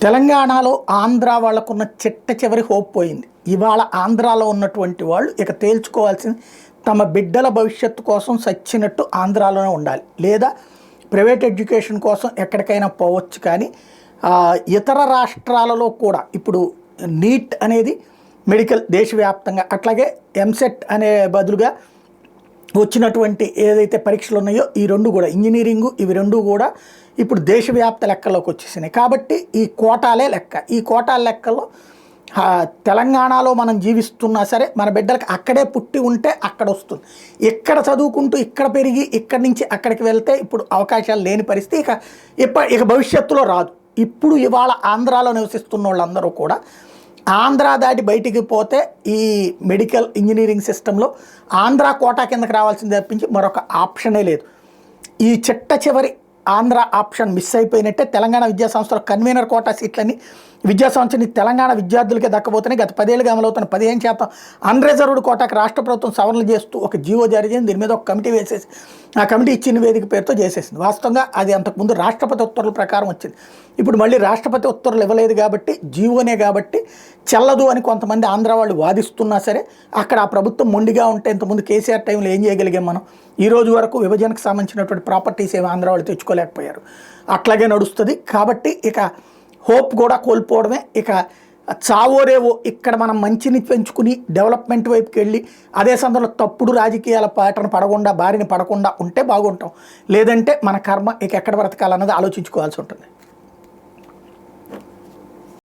తెలంగాణలో ఆంధ్ర వాళ్ళకున్న చిట్ట చివరి హోప్ పోయింది. ఇవాళ ఆంధ్రాలో ఉన్నటువంటి వాళ్ళు ఇక తేల్చుకోవాల్సింది తమ బిడ్డల భవిష్యత్తు కోసం సచ్చినట్టు ఆంధ్రాలోనే ఉండాలి, లేదా ప్రైవేట్ ఎడ్యుకేషన్ కోసం ఎక్కడికైనా పోవచ్చు. కానీ ఇతర రాష్ట్రాలలో కూడా ఇప్పుడు నీట్ అనేది మెడికల్ దేశవ్యాప్తంగా, అట్లాగే ఎంసెట్ అనే బదులుగా వచ్చినటువంటి ఏదైతే పరీక్షలు ఉన్నాయో ఈ రెండు కూడా ఇంజనీరింగు, ఇవి రెండు కూడా ఇప్పుడు దేశవ్యాప్త లెక్కల్లోకి వచ్చేసినాయి. కాబట్టి ఈ కోటాలే లెక్క. ఈ కోటాల లెక్కలో తెలంగాణలో మనం జీవిస్తున్నా సరే మన బిడ్డలకి అక్కడే పుట్టి ఉంటే అక్కడ వస్తుంది. ఇక్కడ చదువుకుంటూ ఇక్కడ పెరిగి ఇక్కడి నుంచి అక్కడికి వెళ్తే ఇప్పుడు అవకాశాలు లేని పరిస్థితి ఇక భవిష్యత్తులో రాదు. ఇప్పుడు ఇవాళ ఆంధ్రాలో నివసిస్తున్న వాళ్ళందరూ కూడా ఆంధ్ర దాటి బయటికి పోతే ఈ మెడికల్ ఇంజనీరింగ్ సిస్టంలో ఆంధ్ర కోటా కిందకి రావాల్సింది తప్పించి మరొక ఆప్షనే లేదు. ఈ చిట్ట చివరి ఆంధ్ర ఆప్షన్ మిస్ అయిపోయినట్టే. తెలంగాణ విద్యాసంస్థలో కన్వీనర్ కోటా సీట్లని విద్యాసంస్థని తెలంగాణ విద్యార్థులకే దక్కబోతున్నాయి. గత 10 ఏళ్ళుగా అమలవుతున్న 15% అన్రిజర్వ్డ్ కోటాకి రాష్ట్ర ప్రభుత్వం సవరణలు చేస్తూ ఒక జీవో జారీ చేసింది. దీని మీద ఒక కమిటీ వేసేసి ఆ కమిటీ ఇచ్చిన నివేదిక పేరుతో చేసేసింది. వాస్తవంగా అది అంతకుముందు రాష్ట్రపతి ఉత్తర్వుల ప్రకారం వచ్చింది. ఇప్పుడు మళ్ళీ రాష్ట్రపతి ఉత్తర్వులు ఇవ్వలేదు కాబట్టి, జీవోనే కాబట్టి చెల్లదు అని కొంతమంది ఆంధ్ర వాళ్ళు వాదిస్తున్నా సరే అక్కడ ఆ ప్రభుత్వం మొండిగా ఉంటే ఇంతకుముందు కేసీఆర్ టైంలో ఏం చేయగలిగాం మనం? ఈ రోజు వరకు విభజనకు సంబంధించినటువంటి ప్రాపర్టీస్ ఏమి ఆంధ్ర వాళ్ళు తెచ్చుకోలేకపోయారు. అట్లాగే నడుస్తుంది. కాబట్టి ఇక హోప్ కూడా కోల్పోవడమే. ఇక చావోరేవో ఇక్కడ మనం మంచిని పెంచుకుని డెవలప్మెంట్ వైపుకి వెళ్ళి అదే సందర్భంలో తప్పుడు రాజకీయాల బారిన పడకుండా ఉంటే బాగుంటాం. లేదంటే మన కర్మ ఇక ఎక్కడ బ్రతకాలన్నది ఆలోచించుకోవాల్సి ఉంటుంది.